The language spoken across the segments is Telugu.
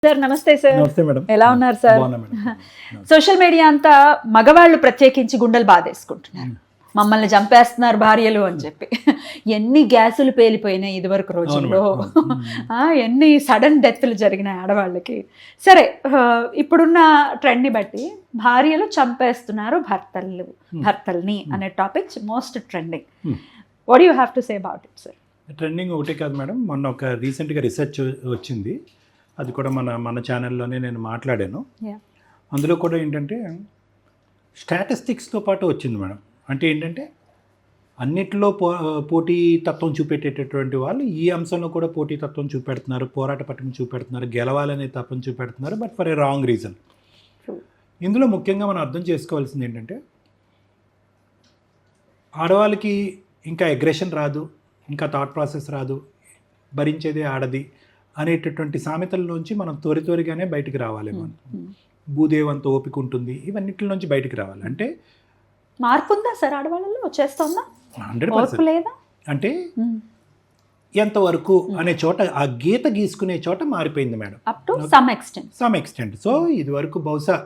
సార్ నమస్తే సార్. నమస్తే మేడం. ఎలా ఉన్నారు సార్? బాగున్నా మేడం. సోషల్ మీడియా అంతా మగవాళ్ళు ప్రత్యేకించి గుండెలు బాధేసుకుంటున్నారు, మమ్మల్ని చంపేస్తున్నారు భార్యలు అని చెప్పి. ఎన్ని గ్యాసులు పేలిపోయినాయి ఇదివరకు రోజుల్లో, ఎన్ని సడన్ డెత్లు జరిగినాయి ఆడవాళ్ళకి. సరే, ఇప్పుడున్న ట్రెండ్ని బట్టి భార్యలు చంపేస్తున్నారు భర్తల్ని అనే topic most trending. What you have to say about it sir? Trending ఒకటే కాదు మేడం, మొన్న ఒక రీసెంట్గా రీసెర్చ్ వచ్చింది, అది కూడా మన ఛానల్లోనే నేను మాట్లాడాను. అందులో కూడా ఏంటంటే స్టాటిస్టిక్స్తో పాటు వచ్చింది మేడం. అంటే ఏంటంటే అన్నిట్లో పోటీ తత్వం చూపెట్టేటటువంటి వాళ్ళు ఈ అంశంలో కూడా పోటీ తత్వం చూపెడుతున్నారు, పోరాట పట్టును చూపెడుతున్నారు, గెలవాలనే తత్వం చూపెడుతున్నారు, but for a wrong reason. ఇందులో ముఖ్యంగా మనం అర్థం చేసుకోవాల్సింది ఏంటంటే ఆడవాళ్ళకి ఇంకా అగ్రెషన్ రాదు, ఇంకా థాట్ ప్రాసెస్ రాదు, భరించేదే ఆడది అనేటటువంటి సామెతల్లోంచి మనం త్వరిగానే బయటికి రావాలి. మనం భూదేవంతో ఓపిక ఉంటుంది, ఇవన్నిటిలోంచి బయటికి రావాలి. అంటే మార్పు ఉందా సార్ ఆడవాళ్ళలో? వచ్చేస్తుందా? 100% లేదా అంటే ఎంతవరకు అనే చోట, ఆ గీత గీసుకునే చోట మారిపోయింది madam, up to some extent. So ఇది వరకు బహుశా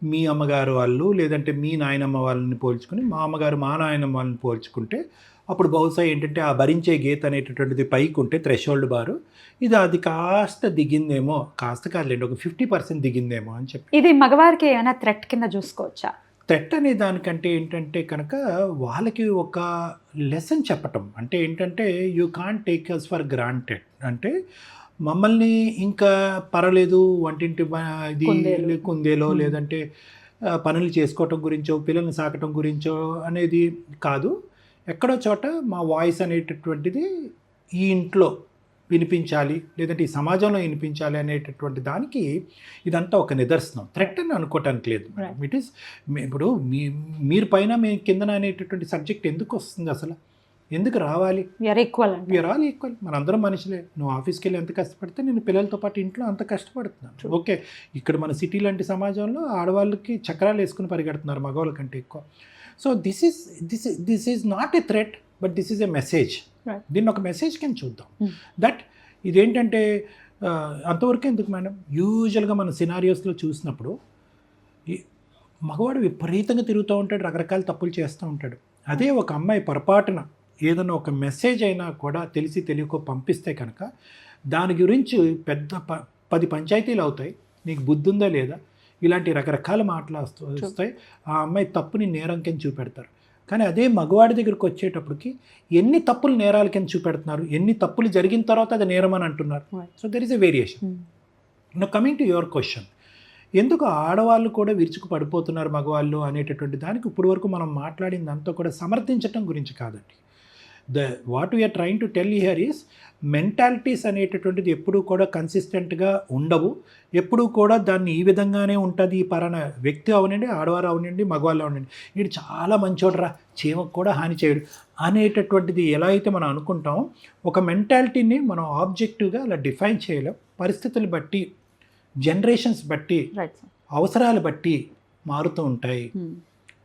మీ అమ్మగారు వాళ్ళు లేదంటే మీ నాయనమ్మ వాళ్ళని పోల్చుకుని మా అమ్మగారు మా నాయనమ్మ వాళ్ళని పోల్చుకుంటే అప్పుడు బహుశా ఏంటంటే ఆ భరించే గీత అనేటటువంటిది పైకి ఉంటే థ్రెషోల్డ్ బారు, అది కాస్త దిగిందేమో, కాస్త కాదులేండి ఒక 50% దిగిందేమో అని చెప్పి. ఇది మగవారికి ఏమైనా థ్రెట్ కింద చూసుకోవచ్చా? థ్రెట్ అనే దానికంటే ఏంటంటే కనుక వాళ్ళకి ఒక లెసన్ చెప్పటం. అంటే ఏంటంటే you can't take us for granted. అంటే మమ్మల్ని ఇంకా పర్వాలేదు వంటింటి ఇది కుందేలో లేదంటే పనులు చేసుకోవటం గురించో పిల్లల్ని సాకటం గురించో అనేది కాదు. ఎక్కడో చోట మా వాయిస్ అనేటటువంటిది ఈ ఇంట్లో వినిపించాలి లేదంటే ఈ సమాజంలో వినిపించాలి అనేటటువంటి దానికి ఇదంతా ఒక నిదర్శనం. థ్రెట్ అని అనుకోవటానికి లేదు. ఇట్ ఈస్ ఇప్పుడు మీరు పైన మీ కిందన అనేటటువంటి సబ్జెక్ట్ ఎందుకు వస్తుంది అసలు? ఎందుకు రావాలి? We are all equal. మనందరం మనుషులే. నువ్వు ఆఫీస్కి వెళ్ళి ఎంత కష్టపడితే నేను పిల్లలతో పాటు ఇంట్లో అంత కష్టపడుతున్నాను. ఓకే, ఇక్కడ మన సిటీ లాంటి సమాజంలో ఆడవాళ్ళకి చక్రాలు వేసుకుని పరిగెడుతున్నారు మగవాళ్ళ కంటే ఎక్కువ. So this is not a threat but this is a message. దీన్ని ఒక మెసేజ్ కింద చూద్దాం. దట్ ఇదేంటంటే అంతవరకు ఎందుకు మేడం, యూజువల్గా మన సినారియోస్లో చూసినప్పుడు మగవాడు విపరీతంగా తిరుగుతూ ఉంటాడు, రకరకాల తప్పులు చేస్తూ ఉంటాడు. అదే ఒక అమ్మాయి పొరపాటున ఏదైనా ఒక మెసేజ్ అయినా కూడా తెలిసి తెలియకో పంపిస్తే కనుక దాని గురించి పెద్ద 10 పంచాయతీలు అవుతాయి. నీకు బుద్ధి ఉందా లేదా, ఇలాంటి రకరకాల మాటలు వస్తాయి. ఆ అమ్మాయి తప్పుని నేరం కింద చూపెడతారు. కానీ అదే మగవాడి దగ్గరికి వచ్చేటప్పటికి ఎన్ని తప్పులు నేరాల కింద చూపెడుతున్నారు, ఎన్ని తప్పులు జరిగిన తర్వాత అది నేరం అని అంటున్నారు. So there is a variation. Now coming to your question, ఎందుకు ఆడవాళ్ళు కూడా విరుచుకు పడిపోతున్నారు మగవాళ్ళు అనేటటువంటి దానికి ఇప్పుడు వరకు మనం మాట్లాడిందంతా కూడా సమర్థించటం గురించి కాదండి. What we are trying to tell here is mentalities అనేటటువంటిది ఎప్పుడూ కూడా కన్సిస్టెంట్గా ఉండవు. ఎప్పుడూ కూడా దాన్ని ఈ విధంగానే ఉంటుంది. ఈ పరాన వ్యక్తి అవనండి, ఆడవారు అవనండి, మగవాళ్ళు అవనండి, వీడు చాలా మంచోడరా, చీమకు కూడా హాని చేయడు అనేటటువంటిది ఎలా అయితే మనం అనుకుంటామో, ఒక మెంటాలిటీని మనం ఆబ్జెక్టివ్గా అలా డిఫైన్ చేయలేం. పరిస్థితులు బట్టి, జనరేషన్స్ బట్టి, అవసరాలు బట్టి మారుతూ ఉంటాయి.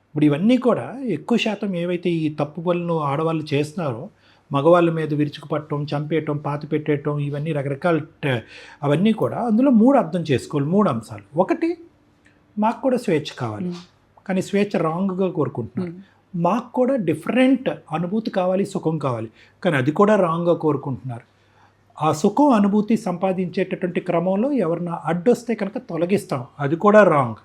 ఇప్పుడు ఇవన్నీ కూడా ఎక్కువ శాతం ఏవైతే ఈ తప్పు పనులు ఆడవాళ్ళు చేస్తున్నారో, మగవాళ్ళ మీద విరుచుకుపట్టడం, చంపేయటం, పాతి పెట్టేయటం, ఇవన్నీ రకరకాల అవన్నీ కూడా అందులో 3 అర్థం చేసుకోవాలి. 3 అంశాలు. ఒకటి, మాకు కూడా స్వేచ్ఛ కావాలి, కానీ స్వేచ్ఛ రాంగ్గా కోరుకుంటున్నారు. మాకు కూడా డిఫరెంట్ అనుభూతి కావాలి, సుఖం కావాలి, కానీ అది కూడా రాంగ్గా కోరుకుంటున్నారు. ఆ సుఖం అనుభూతి సంపాదించేటటువంటి క్రమంలో ఎవరన్నా అడ్డొస్తే కనుక తొలగిస్తాం, అది కూడా రాంగ్.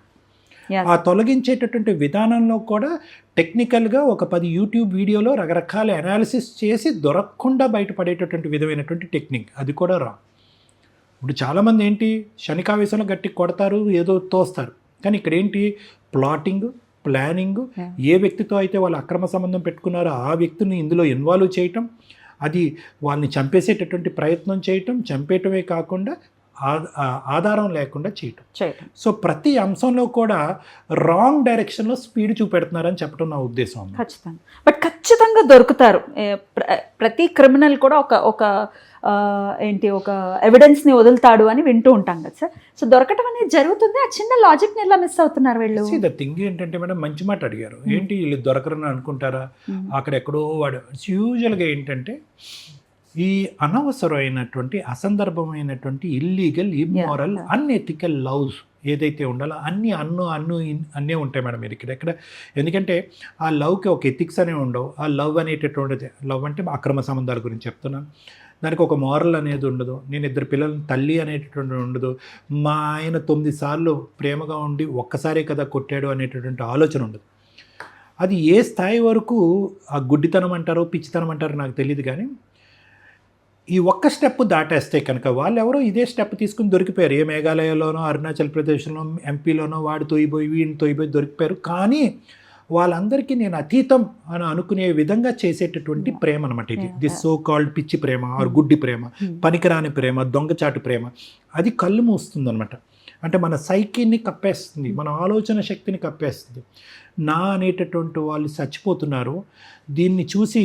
ఆ తొలగించేటటువంటి విధానంలో కూడా టెక్నికల్గా ఒక 10 యూట్యూబ్ వీడియోలో రకరకాల అనాలిసిస్ చేసి దొరకకుండా బయటపడేటటువంటి విధమైనటువంటి టెక్నిక్, అది కూడా రా. ఇప్పుడు చాలామంది ఏంటి శనికావేశంలో గట్టి కొడతారు, ఏదో తోస్తారు, కానీ ఇక్కడ ఏంటి ప్లాటింగ్, ప్లానింగ్, ఏ వ్యక్తితో అయితే వాళ్ళు అక్రమ సంబంధం పెట్టుకున్నారో ఆ వ్యక్తిని ఇందులో ఇన్వాల్వ్ చేయటం, అది వాళ్ళని చంపేసేటటువంటి ప్రయత్నం చేయటం, చంపేయటమే కాకుండా ఆధారం లేకుండా చేయటం. సో ప్రతి అంశంలో కూడా రాంగ్ డైరెక్షన్లో స్పీడ్ చూపెడుతున్నారని చెప్పడం నా ఉద్దేశం. ఖచ్చితంగా, బట్ ఖచ్చితంగా దొరుకుతారు. ప్రతి క్రిమినల్ కూడా ఒక ఒక ఎవిడెన్స్ని వదులుతాడు అని వింటూ ఉంటాం కదా సార్. సో దొరకటం అనేది జరుగుతుంది. ఆ చిన్న లాజిక్ని ఎలా మిస్ అవుతున్నారు వీళ్ళు? ద థింగ్ ఏంటంటే మేడం, మంచి మాట అడిగారు. ఏంటి వీళ్ళు దొరకరని అనుకుంటారా? అక్కడెక్కడో వాడు యూజువల్గా ఏంటంటే ఈ అనవసరమైనటువంటి అసందర్భమైనటువంటి ఇల్లీగల్ ఇమ్మోరల్ అన్ఎథికల్ లవ్స్ ఏదైతే ఉండాలో అన్నీ ఉంటాయి మేడం మీరు ఇక్కడ ఎందుకంటే ఆ లవ్కి ఒక ఎథిక్స్ అనేవి ఉండవు. ఆ లవ్ అనేటటువంటిది లవ్ అంటే అక్రమ సంబంధాల గురించి చెప్తున్నాను. దానికి ఒక మోరల్ అనేది ఉండదు. నేను 2 పిల్లల తల్లి అనేటటువంటి ఉండదు. మా ఆయన 9 సార్లు ప్రేమగా ఉండి ఒక్కసారే కదా కొట్టాడు అనేటటువంటి ఆలోచన ఉండదు. అది ఏ స్థాయి వరకు ఆ గుడ్డితనం అంటారో పిచ్చితనం అంటారో నాకు తెలియదు. కానీ ఈ ఒక్క స్టెప్ దాటేస్తే కనుక వాళ్ళు ఎవరో ఇదే స్టెప్ తీసుకుని దొరికిపోయారు. ఏ మేఘాలయలోనో అరుణాచల్ ప్రదేశ్లోనో ఎంపీలోనో వాడు తోయిపోయి వీడిని తోయిపోయి దొరికిపోయారు. కానీ వాళ్ళందరికీ నేను అతీతం అని అనుకునే విధంగా చేసేటటువంటి ప్రేమ అనమాట ఇది. దిస్ సో కాల్డ్ పిచ్చి ప్రేమ ఆర్ గుడ్డి ప్రేమ, పనికిరాని ప్రేమ, దొంగచాటు ప్రేమ. అది కళ్ళు మూస్తుంది అనమాట. అంటే మన సైకిని కప్పేస్తుంది, మన ఆలోచన శక్తిని కప్పేస్తుంది. నా అనేటటువంటి వాళ్ళు చచ్చిపోతున్నారు, దీన్ని చూసి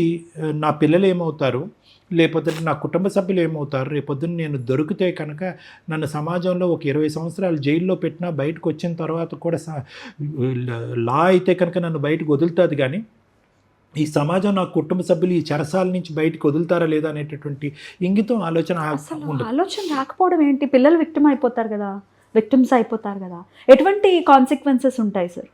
నా పిల్లలు ఏమవుతారు, లేకపోతే నా కుటుంబ సభ్యులు ఏమవుతారు, రేపొద్దున నేను దొరికితే కనుక నన్ను సమాజంలో ఒక 20 సంవత్సరాలు జైల్లో పెట్టినా బయటకు వచ్చిన తర్వాత కూడా లా అయితే కనుక నన్ను బయటకు వదులుతుంది. కానీ ఈ సమాజం నా కుటుంబ సభ్యులు ఈ చెరసాల నుంచి బయటకు వదులుతారా లేదా అనేటటువంటి ఇంగితం ఆలోచన రాకపోవడం ఏంటి? పిల్లలు విక్టిమ్స్ అయిపోతారు కదా. ఎటువంటి కాన్సిక్వెన్సెస్ ఉంటాయి సార్?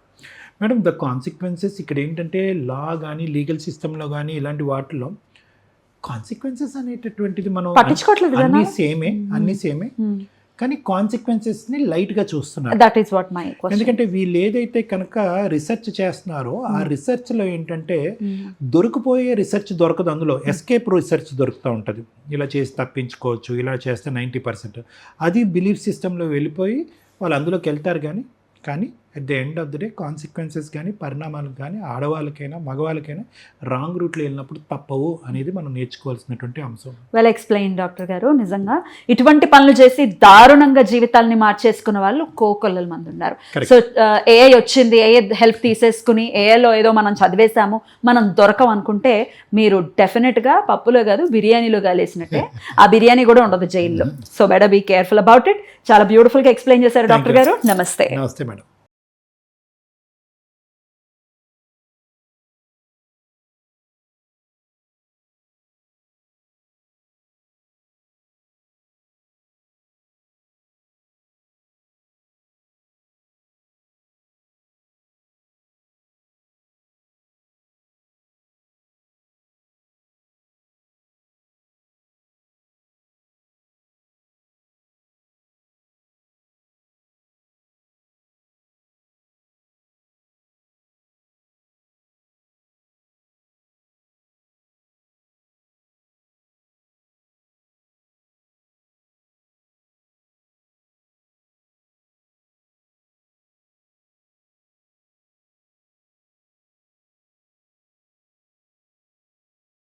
మేడం ద కాన్సిక్వెన్సెస్ ఇక్కడ ఏంటంటే లా కానీ లీగల్ సిస్టంలో కానీ ఇలాంటి వాటిలో కాన్సిక్వెన్సెస్ అనేటటువంటిది మనం పట్టించుకోవట్లేదు. అన్ని సేమే కానీ కాన్సిక్వెన్సెస్ని లైట్గా చూస్తున్నారు. That is what my question. ఎందుకంటే వీళ్ళు ఏదైతే కనుక రీసెర్చ్ చేస్తున్నారో ఆ రీసెర్చ్లో ఏంటంటే దొరికిపోయే రీసెర్చ్ దొరకదు. అందులో ఎస్కేప్ రీసెర్చ్ దొరుకుతూ ఉంటుంది. ఇలా చేసి తప్పించుకోవచ్చు, ఇలా చేస్తే 90%. అది బిలీఫ్ సిస్టంలో వెళ్ళిపోయి వాళ్ళు అందులోకి వెళ్తారు. కానీ at the end of the day consequences కానీ పరిణామాలు కానీ ఆడవాళ్ళకైనా మగవాళ్ళకైనా రాంగ్ రూట్లో వెళ్ళినప్పుడు తప్పవు అనేది మనం నేర్చుకోవాల్సినటువంటి అంశం. వెల్ ఎక్స్ప్లెయిన్ డాక్టర్ గారు. నిజంగా ఇటువంటి పనులు చేసి దారుణంగా జీవితాలని మార్చేసుకున్న వాళ్ళు కోకొల్లల మంది ఉన్నారు. సో ఏఐ వచ్చింది, ఏఐ హెల్ప్ తీసేసుకుని ఏఐలో ఏదో మనం చదివేశాము, మనం దొరకం అనుకుంటే మీరు డెఫినెట్గా పప్పులో కాదు బిర్యానీలో కాలేసినట్టే. ఆ బిర్యానీ కూడా ఉండదు జైల్లో. So better be careful about it. చాలా బ్యూటిఫుల్గా ఎక్స్ప్లెయిన్ చేశారు డాక్టర్ గారు. నమస్తే. నమస్తే మేడం.